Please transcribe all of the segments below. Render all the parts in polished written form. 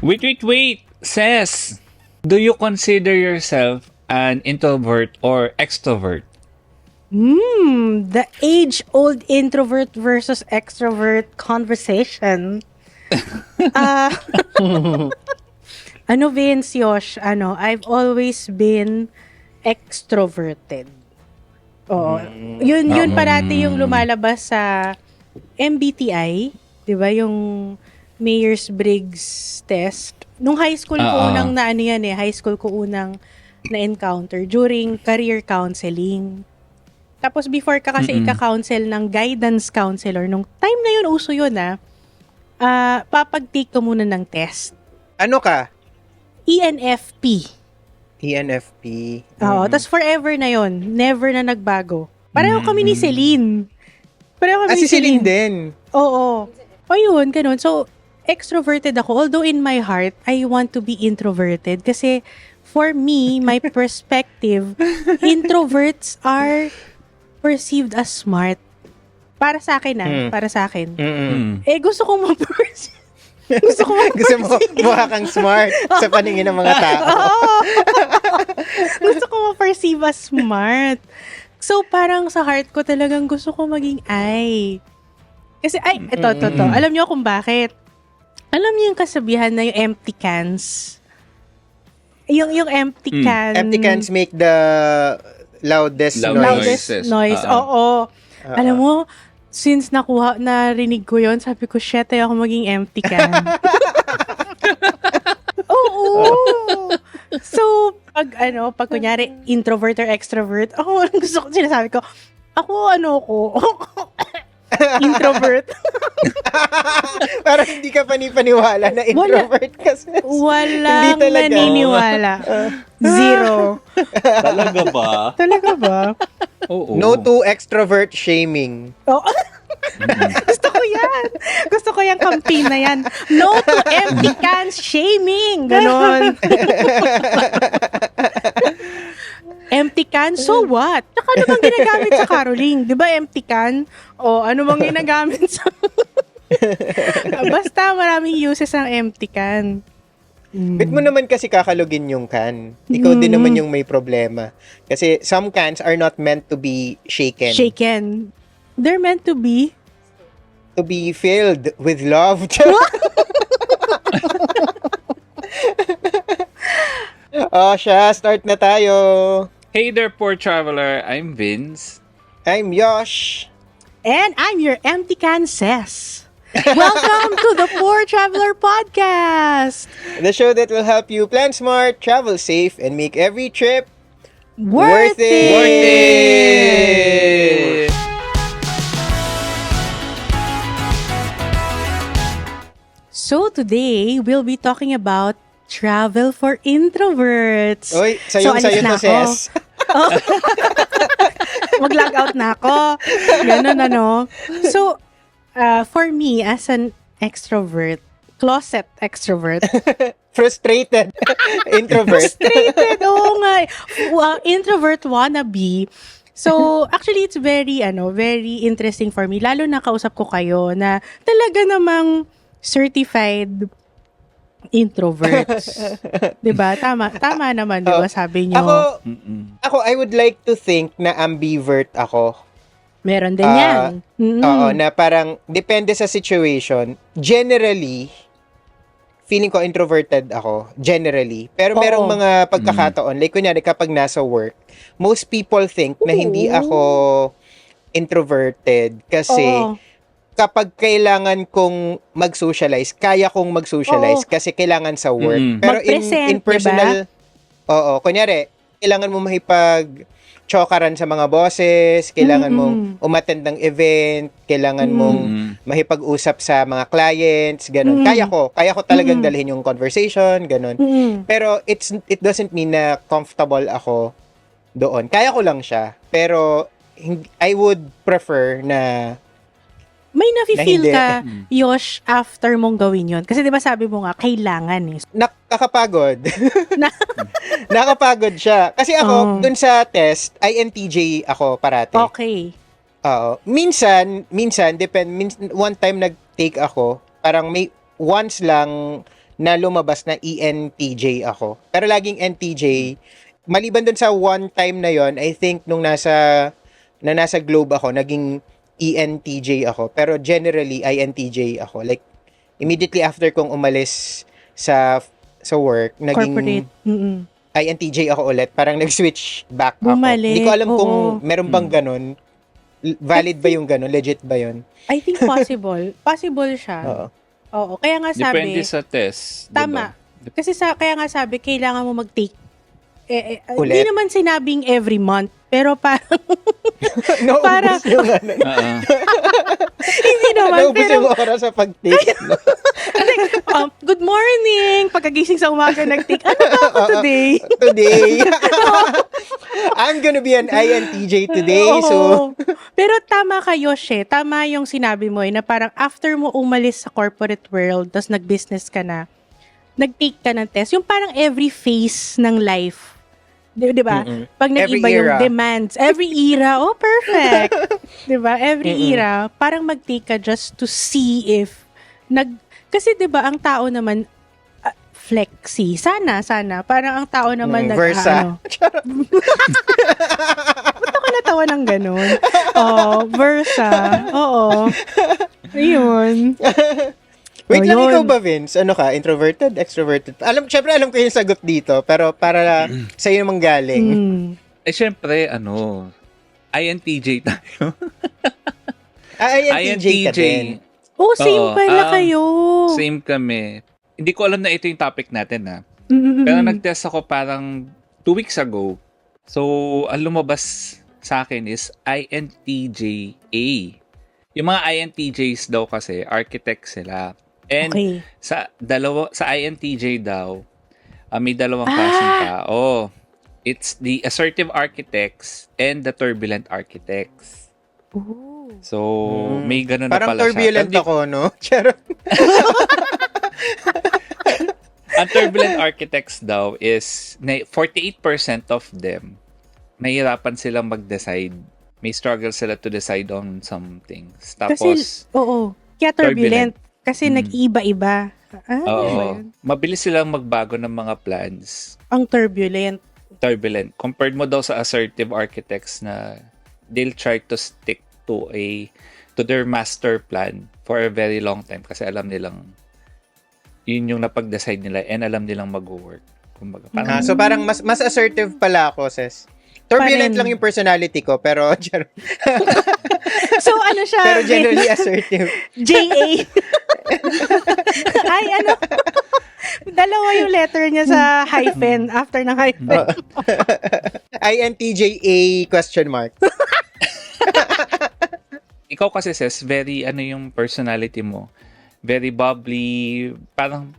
Wait. Says, do you consider yourself an introvert or extrovert? The age-old introvert versus extrovert conversation. Ah, Vince, Yosh, I've always been extroverted. Oo. Yun parati yung lumalabas sa MBTI, 'di ba? Yung Myers-Briggs test. Nung high school ko unang high school ko unang na-encounter during career counseling. Tapos before ka kasi ika-counsel ng guidance counselor, nung time na yun, uso yun papag-take ka muna ng test. Ano ka? ENFP. ENFP. Oo, tas forever na yon, never na nagbago. Pareho kami ni Celine. Si Celine din. Oo. O yun, ganun. So, extroverted ako. Although in my heart, I want to be introverted. Kasi for me, my perspective, introverts are perceived as smart. Para sa akin para sa akin. Gusto kong ma-perceive. Gusto mo mukha kang smart sa paningin ng mga tao. Gusto ko ma-perceive as smart. So, parang sa heart ko talagang gusto ko maging I. Kasi, ito. Alam niyo kung bakit? Alam niyo yung kasabihan na yung empty cans? Yung empty can. Empty cans make the loudest noise. Oo. Alam mo, since narinig ko yon, sabi ko, shit, ayaw ako maging empty can. Oo. So, pag kunyari, introvert or extrovert, gusto ko, sinasabi ko, introvert. Parang hindi ka panipaniwala na introvert kasi. Walang naniniwala. Zero. Talaga ba? Oo. No to extrovert shaming. Oh. Gusto ko yan. Gusto ko yung campaign na yan. No to empty cans shaming. Ganon. Empty can? So what? Tsaka ano bang ginagamit sa caroling? Di ba empty can? O ano bang ginagamit sa... Basta maraming uses ang empty can. Bit mo naman kasi kakalugin yung can. Ikaw din naman yung may problema. Kasi some cans are not meant to be shaken. Shaken. They're meant to be... To be filled with love. Start na tayo. Hey there, poor traveler. I'm Vince. I'm Yosh. And I'm your empty can Cess. Welcome to the Poor Traveler Podcast. The show that will help you plan smart, travel safe, and make every trip worth it. So today, we'll be talking about travel for introverts. Oy, sayo to, Ses. Mag-log out na ako. Ganun, So, for me, as an extrovert, closet extrovert. Frustrated introvert. Oo nga. Introvert wannabe. So, actually, it's very interesting for me. Lalo na kausap ko kayo na talaga namang certified introverts. 'Di ba? Tama naman, 'di ba? Sabi niyo. Ako I would like to think na ambivert ako. Meron din 'yan. Oo, na parang depende sa situation. Generally, feeling ko introverted ako, generally. Pero merong mga pagkakataon, like kunyari kapag nasa work, most people think na hindi ako introverted kasi kapag kailangan kong mag-socialize, kaya kong mag-socialize kasi kailangan sa work. Pero in personal, diba? Kunyari, kailangan mo chokaran sa mga bosses, kailangan mong umattend ng event, kailangan mong mahipag-usap sa mga clients, ganun. Kaya ko talagang dalhin yung conversation, ganun. Pero it doesn't mean na comfortable ako doon. Kaya ko lang siya, pero I would prefer na may nafe-feel ka, Yosh, after mong gawin yun? Kasi di ba sabi mo nga, kailangan eh. Nakakapagod. Nakapagod siya. Kasi ako, dun sa test, INTJ ako parati. Okay. Minsan, one time nag-take ako, parang may once lang na lumabas na ENTJ ako. Pero laging NTJ. Maliban dun sa one time na yon, I think nung nasa Globe ako, naging ENTJ ako. Pero generally, INTJ ako. Like, immediately after kong umalis sa work, naging Corporate. INTJ ako ulit. Parang nag-switch back ako. Bumalik, Hindi ko alam kung oo. meron bang ganun. Valid ba yung ganun? Legit ba yun? I think possible. Possible siya. Oo. Oo. Kaya nga sabi, Depende sa test. tama. Diba? Kasi kaya nga sabi, kailangan mo mag-take. Ulit? Hindi naman sinabing every month, pero parang, Naubos Para- yung ano. hindi naman, Naubos pero, yung oras sa pag-take. No? good morning! Pagkagising sa umaga, nag-take, ano ba ako today? Today. I'm gonna be an INTJ today. So, Oo. Pero tama kayo, She. Tama yung sinabi mo na parang after mo umalis sa corporate world, tapos nag-business ka na, nag-take ka ng test, yung parang every phase ng life. Di ba? Pag Every nag-iba yung era. demands. Every era. Oh, perfect. Di ba? Every era, parang mag-take ka just to see if kasi di ba ang tao naman flexi. Sana. Parang ang tao naman Versa. Ba't ako natawa ng ganun? Oh, Versa. Oo. Ayun. wait lang, yun. ikaw ba, Vince? Ano ka? Introverted? Extroverted? Syempre alam ko yung sagot dito, pero para sa'yo naman galing. Eh, syempre, INTJ tayo. INTJ ka din. Oh, same Oo, pala kayo. Same kami. Hindi ko alam na ito yung topic natin, ha. Mm-mm. Pero nag-test ako parang 2 weeks ago. So, ang lumabas sa akin is INTJ-A. Yung mga INTJs daw kasi, architect sila. And Okay. sa INTJ daw, may dalawang klaseng tao. It's the assertive architects and the turbulent architects. Oh. So, may ganun na Parang pala turbulent siya. ako, no? Charot. Ang turbulent architects daw is 48% of them nahihirapan silang mag-decide. May struggle sila to decide on some things. Tapos, Kasi, oo. Kaya turbulent. Kasi nag-iba-iba. Ano ba oo, yun? mabilis silang magbago ng mga plans. Ang turbulent. Turbulent. Compared mo daw sa assertive architects na they'll try to stick to their master plan for a very long time kasi alam nilang yun yung napag-decide nila and alam nilang mag-work. Kumbaga, parang, So parang mas assertive pala ako, sis. Turbulent Parin. lang yung personality ko, pero So, ano siya? pero generally assertive. JA. Ay, ano? Dalawa yung letter niya sa hyphen. After ng hyphen. INTJ-A question mark. ikaw kasi sis, very yung personality mo. Very bubbly. Parang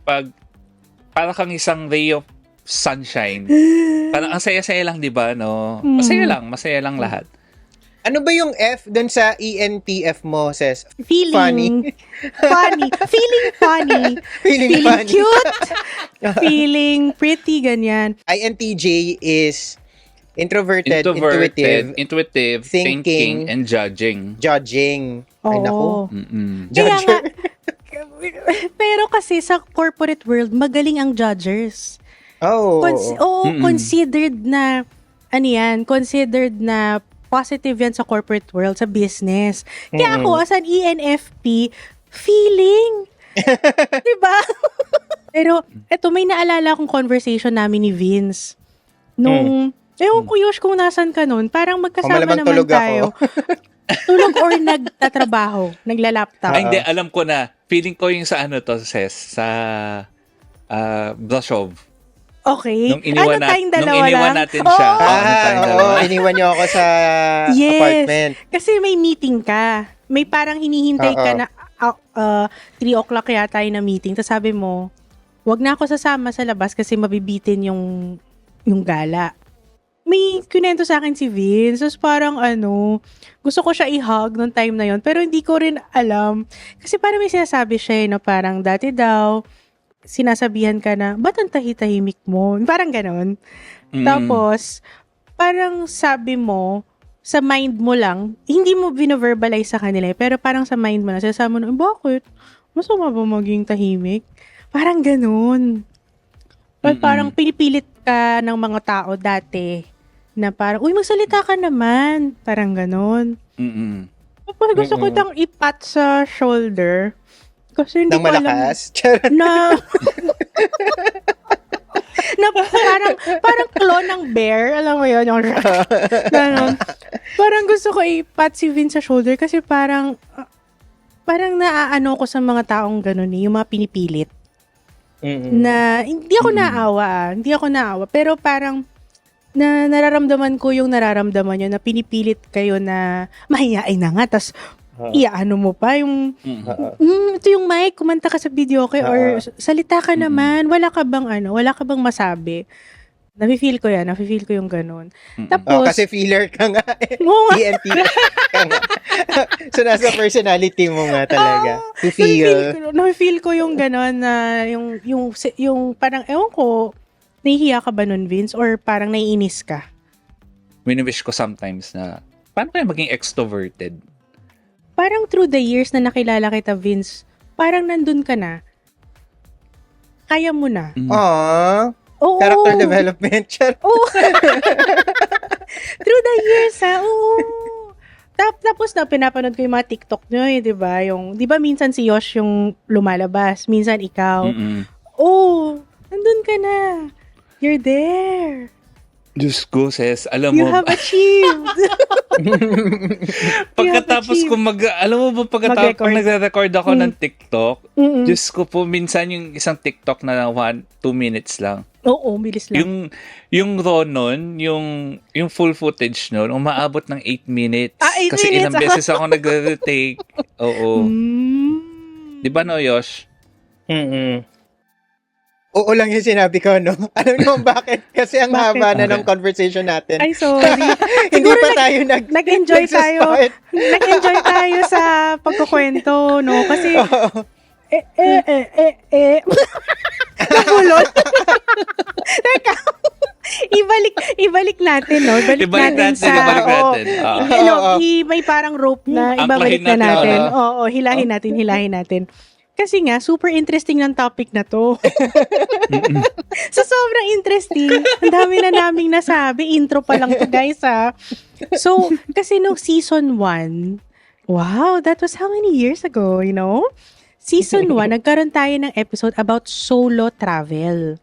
kang isang ray of sunshine. Parang ang saya-saya lang, di ba? No? Masaya lang lahat. Ano ba yung F dun sa ENTF mo, sis? Feeling Funny. funny. Feeling funny. Feeling funny. cute. Feeling pretty, ganyan. INTJ is introverted, intuitive, thinking, and judging. judging. Ay, naku. Mm-mm. Kaya nga, Judger. pero kasi sa corporate world, magaling ang judgers. Oh. Considered na, considered na positive yan sa corporate world, sa business. Kaya ako, as an ENFP, feeling. Diba? Pero, eto, may naalala akong conversation namin ni Vince. Nung, ewan ko, Yosh, kung nasan ka nun, parang magkasama Malamang naman tulog tayo. Tulog or nagtatrabaho, nagla-laptop. Ay, hindi, alam ko na. Feeling ko yung sa Ses, sa Brashov. Okay. Nung iniwan tayong dalawa iniwan lang? natin siya. Oo. tayong dalawa. Iniwan niyo ako sa Yes. apartment. Kasi may meeting ka. May parang hinihintay ka Oo. na 3 o'clock yata yung na meeting. Tapos sabi mo, wag na ako sasama sa labas kasi mabibitin yung gala. May kunento sa akin si Vince. Tapos parang gusto ko siya i-hug nung time na yon. Pero hindi ko rin alam. Kasi parang may sinasabi siya, parang dati daw, sinasabihan ka na, ba't ang tahitahimik mo? Parang ganon. Tapos, parang sabi mo, sa mind mo lang, hindi mo bino-verbalize sa kanila, pero parang sa mind mo lang, sinasabi mo na, bakit? Masama ba maging tahimik? Parang ganun. Parang pinipilit ka ng mga tao dati na parang, uy, magsalita ka naman. Parang ganun. Mm-mm. Tapos gusto ko tang ipat sa shoulder. Kasi hindi Nang ko alam malakas. Charot. na na parang clone ng bear. Alam mo yun? Yung ganun. Parang gusto ko ipat si Vince sa shoulder kasi parang naaano ko sa mga taong ganun yung mga pinipilit. Na hindi ako naawa. Hindi ako naawa. Pero parang nararamdaman ko yung nararamdaman nyo na pinipilit kayo na mahihain na nga. Tas iaano mo pa yung ito yung mic, kumanta ka sa video okay or salita ka naman. Wala ka bang masabi? Nafe-feel ko yan. Nafe-feel ko yung ganun. Tapos, kasi feeler ka nga. Oo nga. TNT ka nga. So, nasa personality mo nga talaga. To feel. Nafe-feel ko yung ganun na yung parang, ewan ko, nahihiya ka ba nun, Vince? Or parang naiinis ka? Wini-wish ko sometimes na, paano kaya maging extroverted? Parang through the years na nakilala kita, Vince, parang nandun ka na. Kaya mo na. Aww. Oo. Character development. Oo. Through the years, oo. Tapos na pinapanood ko yung mga TikTok nyo, di ba? Di ba minsan si Yosh yung lumalabas, minsan ikaw. Oh, nandun ka na. You're there. Diyos ko, Ses, alam You mo, have achieved. pagkatapos ko alam mo ba, pagkatapos Mag-record. nagre-record ako ng TikTok, Mm-mm. Diyos ko po, minsan yung isang TikTok na 1-2 minutes lang. Oo, bilis lang. Yung raw nun, yung full footage nun, umaabot ng 8 minutes. 8 Kasi minutes, ilang beses ako nagre-retake. Oo. Di ba no, Yosh? Oo lang yung sinabi ko, no? Alam mo bakit? Kasi ang Bakit? haba na ng conversation natin. Ay, sorry. Hindi Siguro pa tayo nag-enjoy tayo. nagsa-start. Nag-enjoy tayo sa pagkukwento, no? Kasi, nabulot. Teka, ibalik natin, no? Ibalik natin. May parang rope na ibabalik na natin. Oo, hilahin natin. Kasi nga, super interesting ng topic na to. So, sobrang interesting. Ang dami na naming nasabi. Intro pa lang to, guys, ha? So, kasi nung season 1, wow, that was how many years ago, you know? Season 1, nagkaroon tayo ng episode about solo travel.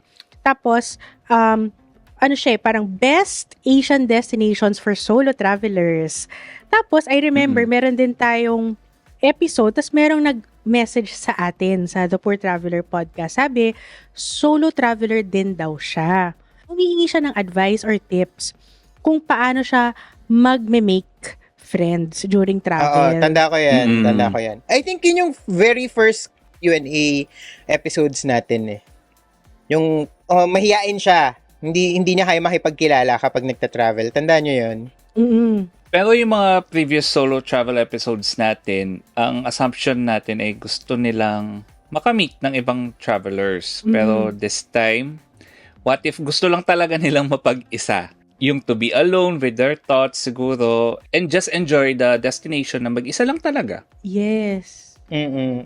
Tapos, parang best Asian destinations for solo travelers. Tapos, I remember, meron din tayong episode, tapos merong nag-message sa atin sa The Poor Traveler Podcast. Sabi, solo traveler din daw siya. Humihingi siya ng advice or tips kung paano siya mag-make friends during travel. Oo, tanda ko yan. I think yun yung very first Q&A episodes natin eh. Yung mahiyain siya. Hindi niya kaya makipagkilala kapag nagta-travel. Tandaan nyo yun? Pero yung mga previous solo travel episodes natin, ang assumption natin ay gusto nilang makamit ng ibang travelers. Pero this time, what if gusto lang talaga nilang mapag-isa? Yung to be alone with their thoughts siguro and just enjoy the destination na mag-isa lang talaga. Yes.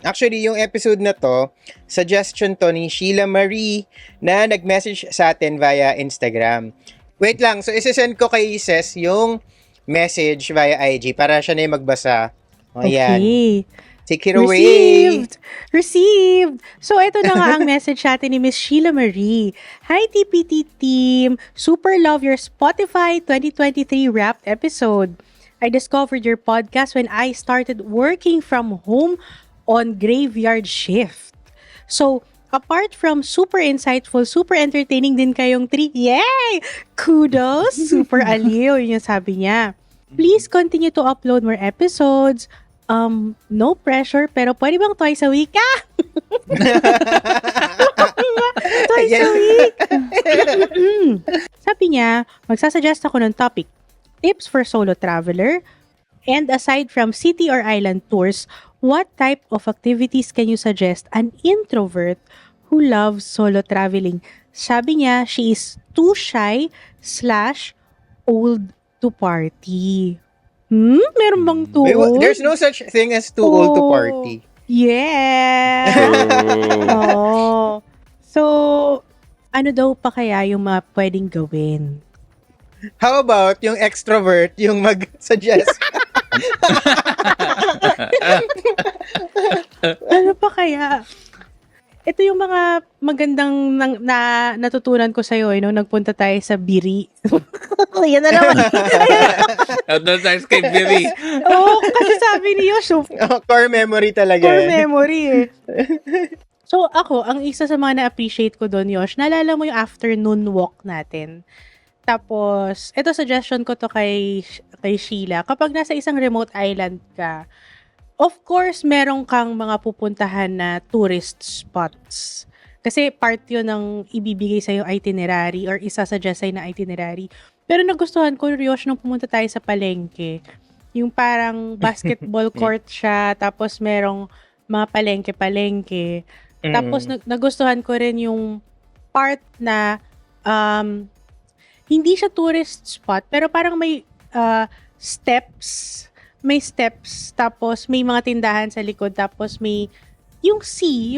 Actually, yung episode na to, suggestion to ni Sheila Marie na nag-message sa atin via Instagram. Wait lang, so isesend ko kay Ses yung message via IG para siya na yung magbasa. Ayan. Okay. Take it away. Received! So, ito na nga ang message natin ni Miss Sheila Marie. Hi, TPT team! Super love your Spotify 2023 Wrapped episode. I discovered your podcast when I started working from home on graveyard shift. So, apart from super insightful, super entertaining din kayong three. Yay! Kudos! Super aliw, yun yung sabi niya. Please continue to upload more episodes. No pressure, pero pwede bang twice a week? Twice a week! Sabi niya, magsasuggest ako ng topic. Tips for solo traveler. And aside from city or island tours, what type of activities can you suggest an introvert who loves solo traveling? Sabi niya, she is too shy / old to party. Meron bang too old? There's no such thing as too old to party. Yeah! Oh. Oo. So, ano daw pa kaya yung mga pwedeng gawin? How about yung extrovert, yung mag-suggest? Ano pa kaya? Ito yung mga magandang natutunan ko sa'yo, nung nagpunta tayo sa Biri. Yan na naman. Advertise kay Billy. Oo, kasi sabi ni Yosh, Core memory talaga. core memory eh. So ako, ang isa sa mga na-appreciate ko doon, Yosh, naalala mo yung afternoon walk natin. Tapos, ito suggestion ko to kay Sheila. Kapag nasa isang remote island ka, of course, meron kang mga pupuntahan na tourist spots. Kasi part yun ng ibibigay sa'yo itinerary or isasuggest sa'yo na itinerary. Pero nagustuhan ko, Yosh, nung pumunta tayo sa palengke. Yung parang basketball court siya, tapos merong mga palengke-palengke. Tapos nagustuhan ko rin yung part na hindi siya tourist spot, pero parang may steps. May steps, tapos may mga tindahan sa likod, tapos may yung sea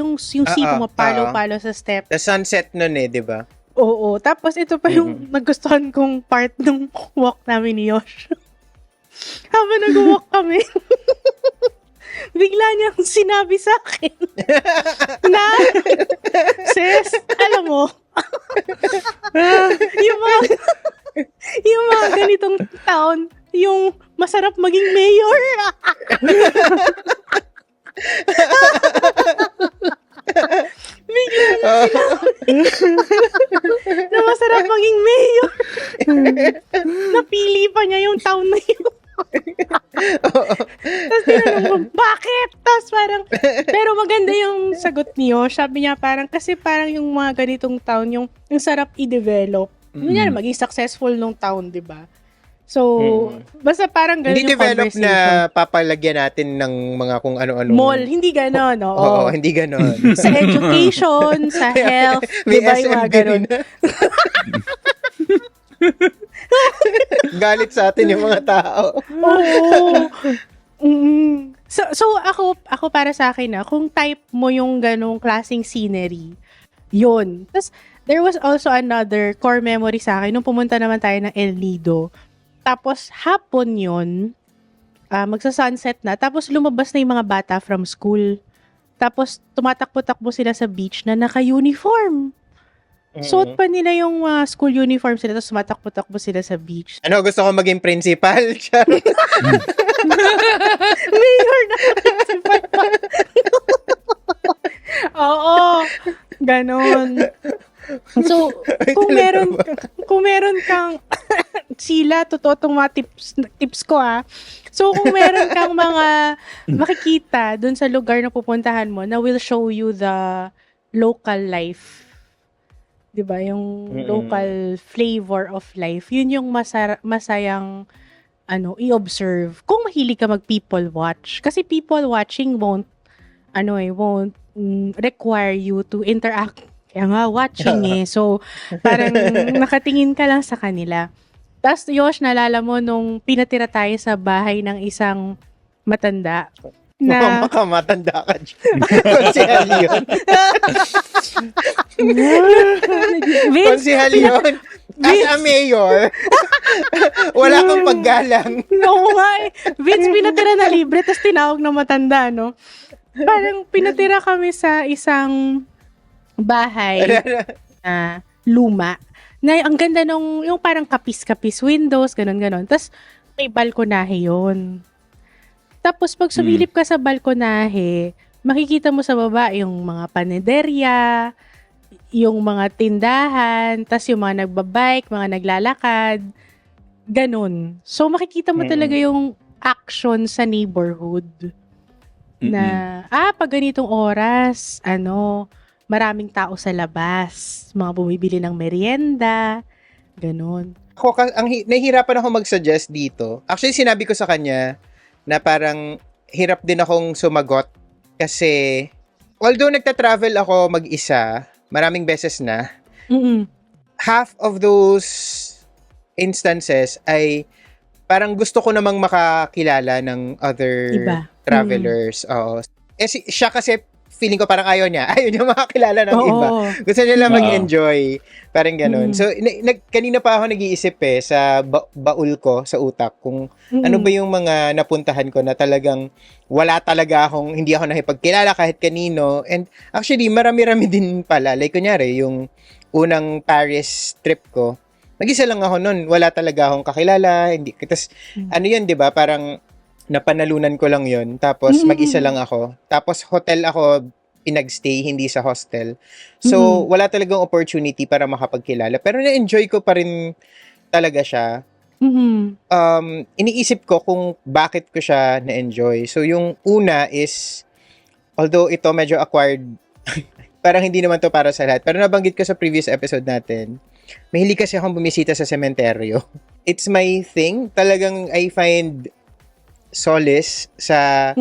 pumapalo-palo sa step. The sunset nun di ba? Oo, tapos ito pa yung nagustuhan kong part ng walk namin ni Yosh. Habang nag-walk kami, bigla niyang sinabi sa akin na, sis, alam mo, yung mga ganitong town, yung masarap maging mayor. Bigla na masarap maging mayor. Napili pa niya yung town na yun. Tapos tinanong ko, bakit? Tapos parang, pero maganda yung sagot niyo. Sabi niya parang, kasi parang yung mga ganitong town, yung sarap i-develop. Yan, maging successful nung town, di ba? So, basta parang ganun Hindi yung develop conversation. na papalagyan natin ng mga kung ano-ano. Mall, hindi ganon, Oo, hindi ganon. Sa education, sa health, May di ba yung mga SMB ganon? na. Galit sa atin yung mga tao. Oo. So ako para sa akin kung type mo yung ganong klaseng scenery, yun. Tapos, there was also another core memory sa akin nung pumunta naman tayo ng El Nido. Tapos, hapon yun, magsa-sunset na, tapos lumabas na yung mga bata from school. Tapos, tumatakbo-takbo sila sa beach na naka-uniform. Suot pa nila yung school uniform sila, tapos tumatakbo-takbo sila sa beach. Ano, gusto ko maging principal? Mayor na principal pa. Oo, ganon. So, kung meron kang sila, totoo tong mga tips ko So, kung meron kang mga makikita dun sa lugar na pupuntahan mo na will show you the local life. 'Di ba? Yung local flavor of life. Yun yung masayang i-observe. Kung mahilig ka mag-people watch. Kasi people watching won't require you to interact. Kaya nga, watching So, parang nakatingin ka lang sa kanila. Tapos, Yosh, naalala mo nung pinatira tayo sa bahay ng isang matanda. Na, baka matanda ka dyan. Konsehal yun. Konsehal yun. As a mayor, wala kang paggalang. Oo nga Vince, pinatira na libre, tapos tinawag na matanda, no? Parang pinatira kami sa isang bahay na luma. Na ang ganda nung, yung parang kapis-kapis windows, ganon-ganon. Tapos, may balkonahe yun. Tapos, pag sumilip ka sa balkonahe, makikita mo sa baba yung mga panederya, yung mga tindahan, tas yung mga nagbabike, mga naglalakad, ganun. So, makikita mo talaga yung action sa neighborhood. Na, pag ganitong oras, maraming tao sa labas, mga bumibili ng merienda, ganun. Nahihirapan ako mag-suggest dito. Actually, sinabi ko sa kanya na parang hirap din akong sumagot kasi although nagta-travel ako mag-isa, maraming beses na, half of those instances ay parang gusto ko namang makakilala ng other travelers. siya kasi feeling ko parang ayaw niya. Ayaw niya makakilala ng iba. Oo. Gusto niya lang Oo. mag-enjoy. Parang ganun. So, kanina pa ako nag-iisip sa baul ko, sa utak, kung ano ba yung mga napuntahan ko na talagang wala talaga hindi ako nakipagkilala kahit kanino. And actually, marami-rami din pala. Like, kunyari, yung unang Paris trip ko, mag-isa lang ako nun. Wala talaga akong kakilala. Hindi. Tapos, ano yun, di ba? Parang, napanalunan ko lang yun. Tapos, mag-isa lang ako. Tapos, hotel ako pinagstay, hindi sa hostel. So, wala talagang opportunity para makapagkilala. Pero na-enjoy ko pa rin talaga siya. Iniisip ko kung bakit ko siya na-enjoy. So, yung una is, although ito medyo acquired, parang hindi naman to para sa lahat. Pero nabanggit ko sa previous episode natin, mahilig kasi akong bumisita sa sementeryo. It's my thing. Talagang I find solace sa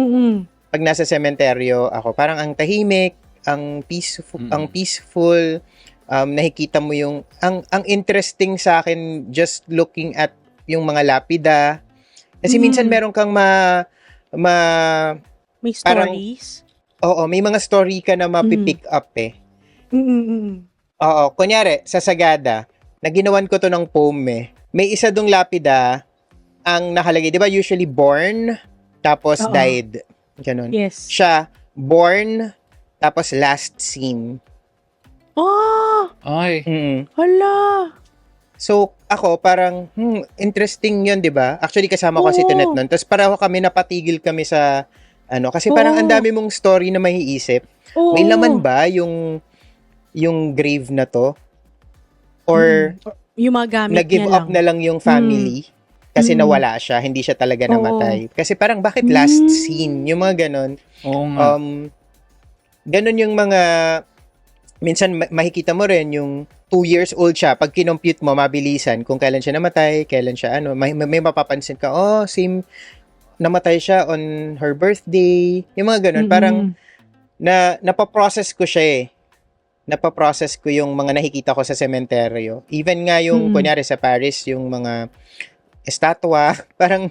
pag nasa sementeryo ako. Parang ang tahimik, ang peaceful, nakikita mo yung ang interesting sa akin just looking at yung mga lapida. Kasi minsan meron kang may parang, stories. Oo, may mga story ka na mapipick up eh. Oo, kunyari sa Sagada, naginawan ko to ng poem eh. May isa dong lapida ang nakalagay, 'di ba usually born tapos died. Ganun. Yes. Siya born tapos last seen. Oh! Ay. Hala! So, ako parang, interesting 'yun, 'di ba? Actually kasama ko si Tonet noon. Tapos pareho kami napatigil kami sa kasi parang ang dami mong story na maiisip. May laman ba yung grave na to? Or yung mga gamit nag-give niya up na lang yung family? Kasi nawala siya, hindi siya talaga namatay. Kasi parang bakit last scene? Yung mga ganon. Oo nga. Ganon yung mga, minsan makikita mo rin yung 2 years old siya. Pag kinompute mo, mabilisan kung kailan siya namatay, kailan siya may mapapansin ka, same, namatay siya on her birthday. Yung mga ganon. Parang, napaprocess ko siya eh. Napaprocess ko yung mga nakikita ko sa sementeryo. Even nga yung, kunyari sa Paris, yung mga estatwa, parang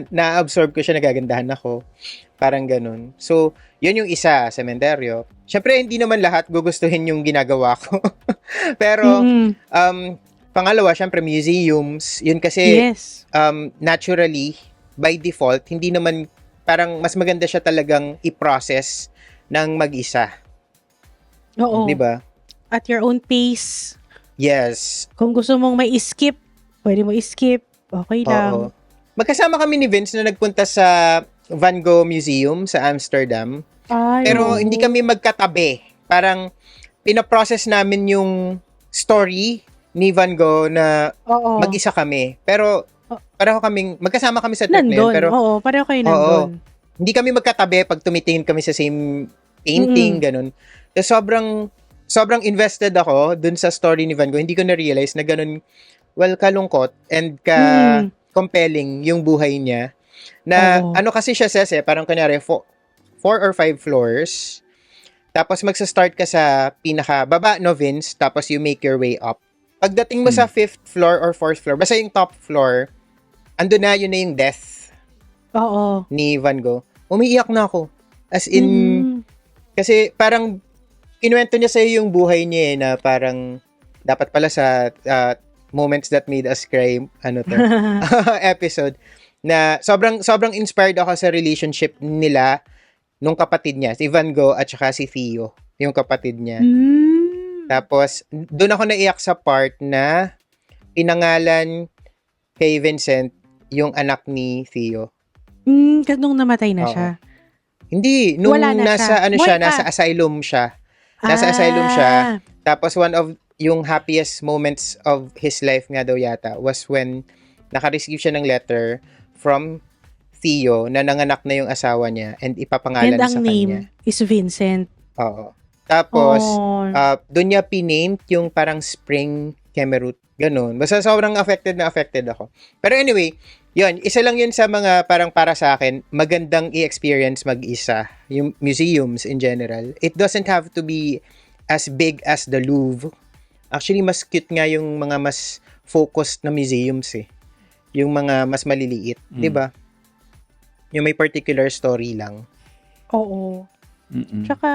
na-absorb ko siya, nagagandahan ako. Parang ganun. So, yun yung isa, sementeryo. Siyempre, hindi naman lahat gugustuhin yung ginagawa ko. Pero, pangalawa, siyempre, museums. Yun kasi, naturally, by default, hindi naman, parang mas maganda siya talagang i-process ng mag-isa. Oo. Diba? At your own pace. Yes. Kung gusto mong may skip, pwede mo skip. Okay lang. Oo. Magkasama kami ni Vince na nagpunta sa Van Gogh Museum sa Amsterdam. Pero hindi kami magkatabi. Parang pinaprocess namin yung story ni Van Gogh na mag-isa kami. Pero pareho kaming, magkasama kami sa trip na yun. Pero, pareho kayo nandun. Hindi kami magkatabi pag tumitingin kami sa same painting, ganun. So, sobrang invested ako dun sa story ni Van Gogh. Hindi ko na-realize na ganun, kalungkot and compelling yung buhay niya. Na, kasi siya, parang kunyari, 4 or 5 floors. Tapos, magsa-start ka sa pinaka-baba, no, Vince? Tapos, you make your way up. Pagdating mo sa 5th floor or 4th floor, basta yung top floor, andun na, yun na yung death ni Van Gogh. Umiiyak na ako. As in, kasi parang, kinuwento niya sa'yo yung buhay niya na parang, dapat pala sa Moments That Made Us Cry, episode, na sobrang inspired ako sa relationship nila nung kapatid niya, si Van Gogh at saka si Theo, yung kapatid niya. Tapos, doon ako naiyak sa part na pinangalan kay Vincent yung anak ni Theo. Nung namatay na siya. Hindi, nung nasa nasa asylum siya. Nasa asylum siya. Tapos one of yung happiest moments of his life nga daw yata was when naka-receive siya ng letter from Theo na nanganak na yung asawa niya and ipapangalan sa kanya. And ang name is Vincent. Oo. Tapos, doon niya pinaint yung parang spring Kemerut. Ganun. Basta sobrang affected ako. Pero anyway, yun, isa lang yun sa mga parang para sa akin, magandang i-experience mag-isa. Yung museums in general. It doesn't have to be as big as the Louvre. Actually, mas cute nga yung mga mas focused na museums eh. Yung mga mas maliliit. Diba? Yung may particular story lang. Oo. Mm-mm. Tsaka,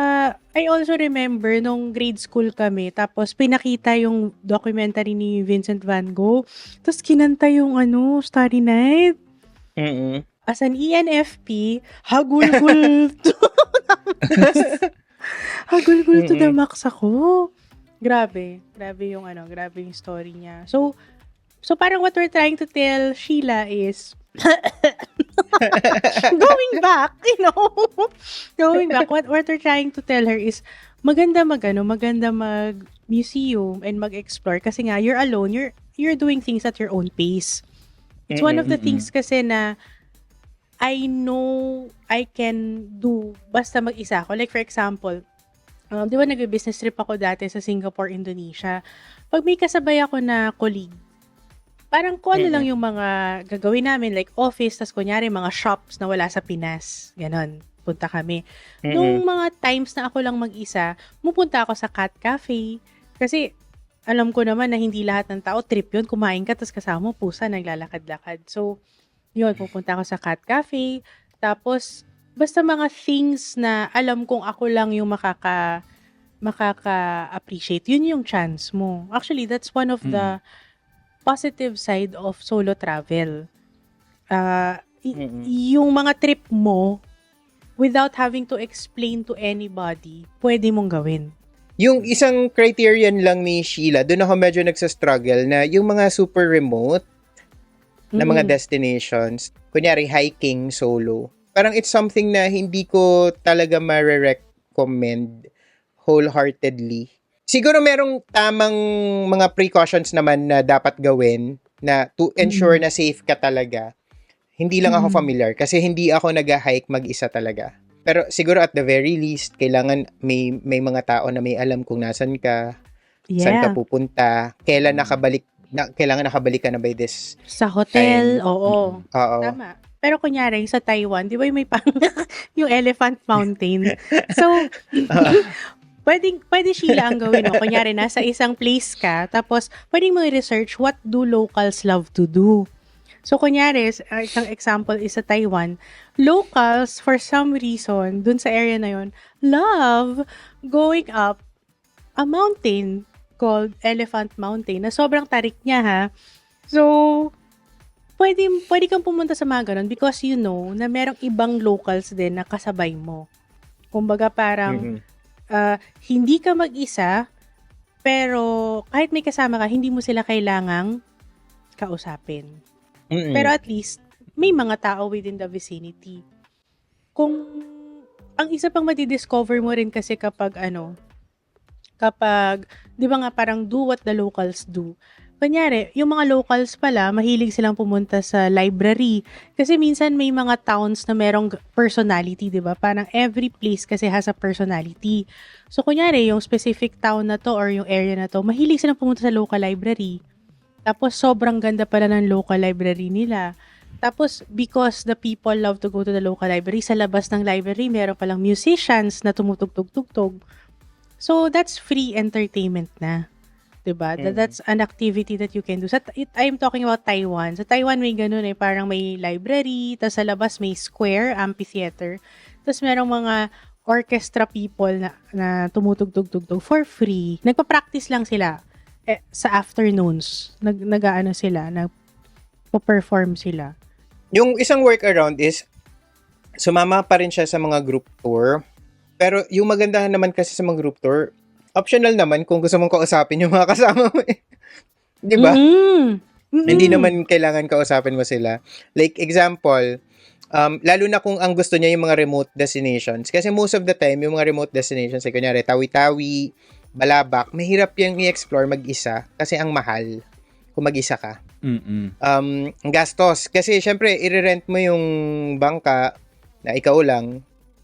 I also remember nung grade school kami, tapos pinakita yung documentary ni Vincent Van Gogh, tapos kinanta yung Starry Night. Mm-mm. As an ENFP, hagulgul to, hagulgul to the Mm-mm. max ako. Grabe. Grabe yung story niya. So parang what we're trying to tell Sheila is, going back, what we're trying to tell her is, maganda mag museum and mag-explore kasi nga you're alone, you're doing things at your own pace. It's one of the Mm-mm. things kasi na I know I can do basta mag-isa ako. Like for example, di ba nag-business trip ako dati sa Singapore, Indonesia. Pag may kasabay ako na colleague, parang kung ano lang yung mga gagawin namin, like office, tas kunyari mga shops na wala sa Pinas. Ganon. Punta kami. Nung mga times na ako lang mag-isa, pupunta ako sa cat cafe. Kasi alam ko naman na hindi lahat ng tao trip yun. Kumain ka, tas kasama mo pusa, naglalakad-lakad. So, yun, pupunta ako sa cat cafe. Tapos, basta mga things na alam kong ako lang yung makaka-appreciate. Yun yung chance mo. Actually, that's one of the positive side of solo travel. Yung mga trip mo, without having to explain to anybody, pwede mong gawin. Yung isang criterion lang ni Sheila, doon ako medyo nagsastruggle na yung mga super remote na mga destinations, kunyari hiking solo, parang it's something na hindi ko talaga ma-recommend wholeheartedly. Siguro merong tamang mga precautions naman na dapat gawin na to ensure na safe ka talaga. Hindi lang ako familiar kasi hindi ako nag-hike mag-isa talaga. Pero siguro at the very least, kailangan may mga tao na may alam kung nasan ka, saan ka pupunta, kailangan nakabalik ka na by this sa hotel, time. oo. Oo. Tama. Pero kunyari, sa Taiwan, di ba yung may yung Elephant Mountain? So, pwede Sheila ang gawin mo. Kunyari, nasa isang place ka, tapos pwede mo i-research what do locals love to do. So, kunyari, isang example is sa Taiwan, locals, for some reason, dun sa area na yun, love going up a mountain called Elephant Mountain, na sobrang tarik niya, ha? So, pwede kang pumunta sa mga ganun because you know na merong ibang locals din na kasabay mo. Kumbaga parang, hindi ka mag-isa, pero kahit may kasama ka, hindi mo sila kailangang kausapin. Pero at least, may mga tao within the vicinity. Ang isa pang madidiscover mo rin kasi kapag, di ba nga parang do what the locals do. Kunyari, yung mga locals pala, mahilig silang pumunta sa library. Kasi minsan may mga towns na merong personality, di ba? Parang every place kasi has a personality. So, kunyari, yung specific town na to or yung area na to, mahilig silang pumunta sa local library. Tapos, sobrang ganda pala ng local library nila. Tapos, because the people love to go to the local library, sa labas ng library, meron palang musicians na tumutugtog-tugtog. So, that's free entertainment na. Diba? That's an activity that you can do. I'm talking about Taiwan. Sa Taiwan may ganun parang may library, tas sa labas may square, amphitheater. Tas merong mga orchestra people na tumutugtog-tugtog for free. Nagpa-practice lang sila sa afternoons. Nagpo-perform sila. Yung isang workaround is sumama pa rin siya sa mga group tour. Pero yung magandahan naman kasi sa mga group tour, optional naman kung gusto mong kausapin yung mga kasama mo. Di ba? Hindi naman kailangan kausapin mo sila. Like, example, lalo na kung ang gusto niya yung mga remote destinations. Kasi most of the time, yung mga remote destinations, like, kunyari, Tawi-Tawi, Balabac, mahirap yung i-explore mag-isa kasi ang mahal kung mag-isa ka. Gastos. Kasi, syempre, i-rent mo yung bangka na ikaw lang,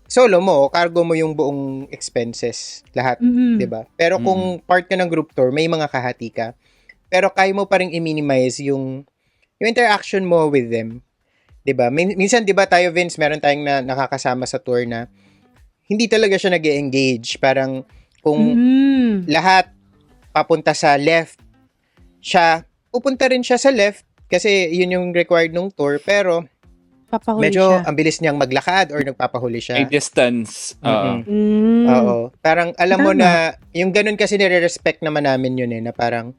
solo mo, cargo mo yung buong expenses, lahat, 'di ba? Pero kung part ka ng group tour, may mga kahati ka. Pero kaya mo pa ring i-minimize yung interaction mo with them, 'di ba? Minsan 'di ba tayo, Vince, meron tayong nakakasama sa tour na hindi talaga siya nag-engage, parang kung lahat papunta sa left, siya pupunta rin siya sa left kasi yun yung required ng tour, pero Papahuli medyo siya. ang bilis niyang maglakad or nagpapahuli siya. May distance. Oo. Mm. Oo. Parang alam mo Tama. na, yung ganun kasi nire-respect naman namin yun na parang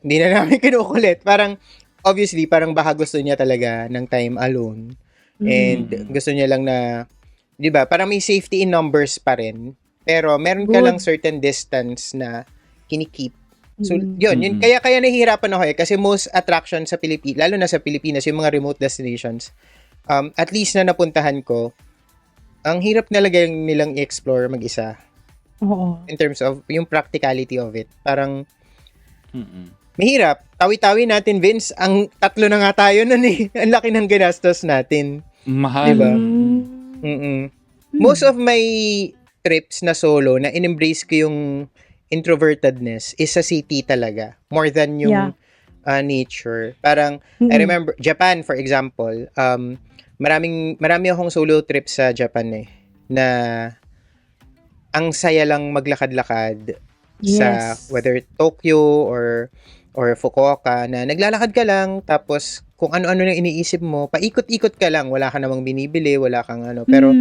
hindi na namin kinukulit. Parang obviously, parang baka gusto niya talaga ng time alone. And gusto niya lang na, di ba, parang may safety in numbers pa rin. Pero meron ka Good. lang certain distance na kinikip. So, yun. Kaya nahihirapan ako kasi most attraction sa Pilipinas, lalo na sa Pilipinas, yung mga remote destinations, at least na napuntahan ko, ang hirap talaga nilang i-explore mag-isa Oo. in terms of yung practicality of it. Parang, Mm-mm. mahirap. Tawi-tawi natin, Vince. Ang tatlo na nga tayo nun eh. Ang laki ng ginastos natin. Mahal. Diba? Mm. Most of my trips na solo, na in-embrace ko yung introvertedness is sa city talaga. More than yung nature. Parang, I remember, Japan, for example, marami akong solo trip sa Japan na ang saya lang maglakad-lakad sa Yes. whether Tokyo or Fukuoka na naglalakad ka lang tapos kung ano-ano na iniisip mo, paikot-ikot ka lang, wala ka namang binibili, wala kang pero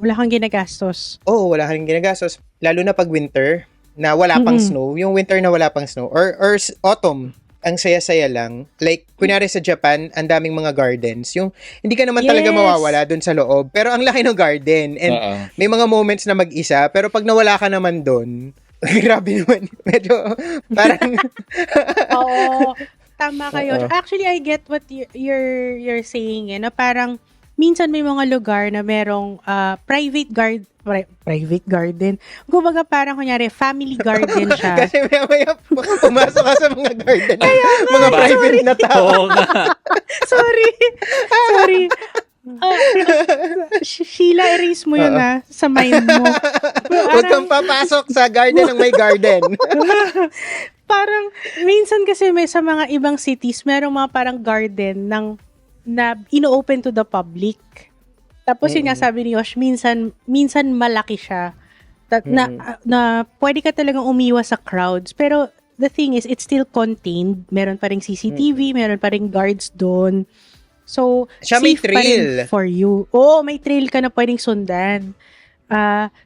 Wala kang ginagastos. wala kang ginagastos, lalo na pag winter na wala pang snow, yung winter na wala pang snow or autumn, ang saya-saya lang. Like, kunyari sa Japan, ang daming mga gardens. Yung, hindi ka naman talaga Yes. mawawala dun sa loob. Pero ang laki ng garden. And Oo. may mga moments na mag-isa. Pero pag nawala ka naman dun, grabe naman. Medyo, parang, Oo. Tama kayo. Oo. Actually, I get what you're saying. Na parang, minsan may mga lugar na merong private garden. Kumbaga parang kunyari, family garden siya. kasi maya pumasok ka sa mga garden. Mga private na tao. Oo nga. Sorry. Sheila, erase mo yun sa mind mo. Huwag kang papasok sa garden ng may garden. Parang, minsan kasi may sa mga ibang cities, merong mga parang garden na ino-open to the public. Tapos yun nga sabi ni Yosh, minsan malaki siya. Na pwede ka talagang umiwas sa crowds. Pero the thing is, it's still contained. Meron pa ring CCTV, meron pa ring guards doon. So, Siya may safe pa rin trail. for you. Oo, may trail ka na pwedeng sundan.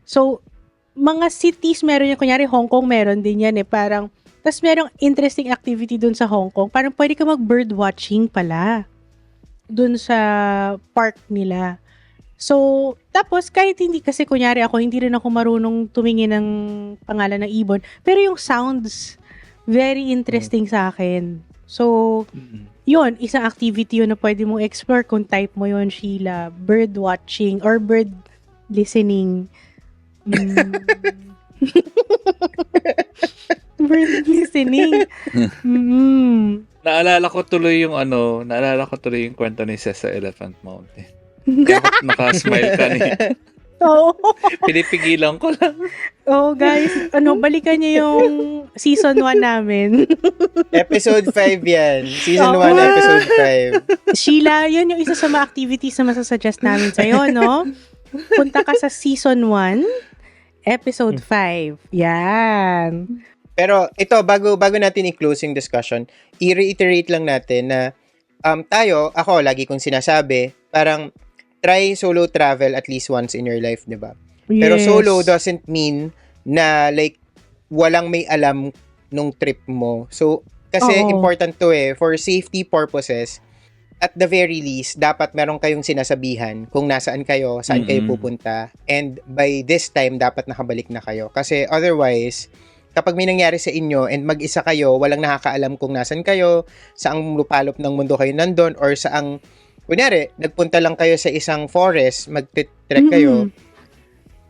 So, mga cities meron yan. Kunyari, Hong Kong meron din yan eh. Parang, tas merong interesting activity dun sa Hong Kong. Parang pwede ka mag-bird watching pala. Dun sa park nila. So, tapos kahit hindi, kasi kunyari ako, hindi rin ako marunong tumingin ng pangalan ng ibon. Pero yung sounds, very interesting sa akin. So, yun, isang activity yun na pwede mong explore kung type mo yun, Sheila. Bird watching or bird listening. Bird listening. Naalala ko tuloy yung kwento ni Cez sa Elephant Mountain. Kaya naka-smile ka ni. Oo. Pinipigilan ko lang. Oh, guys, balikan niyo yung season 1 namin. Episode 5 yan. Season Oo. 1, episode 5. Sheila, yun yung isa sa mga activities na masasuggest namin sa'yo, no? Punta ka sa season 1, episode 5. Yan. Pero ito, bago natin i-closing discussion, i-reiterate lang natin na ako, lagi kong sinasabi, parang try solo travel at least once in your life, di ba? Pero Yes. solo doesn't mean na like walang may alam nung trip mo. So, kasi Oo. important to for safety purposes, at the very least, dapat meron kayong sinasabihan kung nasaan kayo, saan kayo pupunta, and by this time, dapat nakabalik na kayo. Kasi otherwise, kapag may nangyari sa inyo and mag-isa kayo, walang nakakaalam kung nasan kayo, saang lupalop ng mundo kayo nandun, or saang, kunyari, nagpunta lang kayo sa isang forest, mag-trek kayo,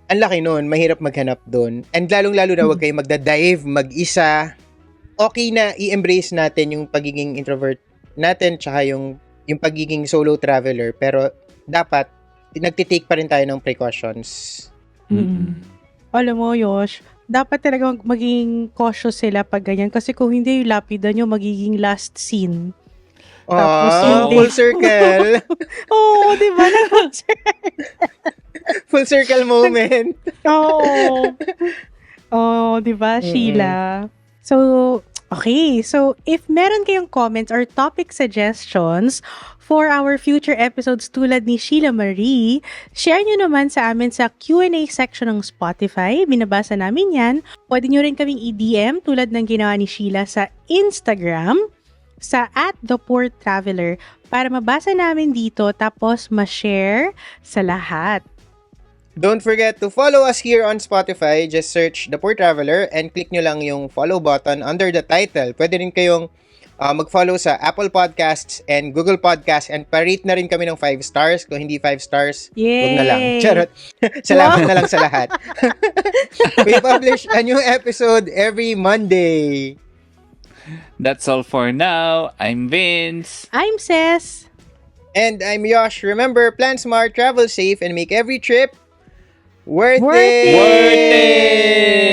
ang laki nun, mahirap maghanap dun. And lalong-lalo na huwag kayo magda-dive, mag-isa. Okay na i-embrace natin yung pagiging introvert natin, tsaka yung pagiging solo traveler, pero dapat, nagtitake pa rin tayo ng precautions. Alam mo, Yosh, dapat talaga maging cautious sila pag ganyan. Kasi kung hindi, yung lapida nyo magiging last scene. Tapos hindi. Full circle. Oo, di ba? Full circle moment. Oo. Oo, di ba, Sheila? So, Okay, so if meron kayong comments or topic suggestions for our future episodes tulad ni Sheila Marie, share nyo naman sa amin sa Q&A section ng Spotify. Binabasa namin yan. Pwede nyo rin kaming i-DM tulad ng ginawa ni Sheila sa Instagram sa @thepoortraveler para mabasa namin dito tapos ma-share sa lahat. Don't forget to follow us here on Spotify. Just search The Poor Traveler and click nyo lang yung follow button under the title. Pwede rin kayong mag-follow sa Apple Podcasts and Google Podcasts and pa-rate na rin kami ng 5 stars. Kung hindi 5 stars, huwag na lang. Yay! Charot. Salamat na lang sa lahat. We publish a new episode every Monday. That's all for now. I'm Vince. I'm Ces. And I'm Yosh. Remember, plan smart, travel safe, and make every trip worth Worth it. it. Worth it!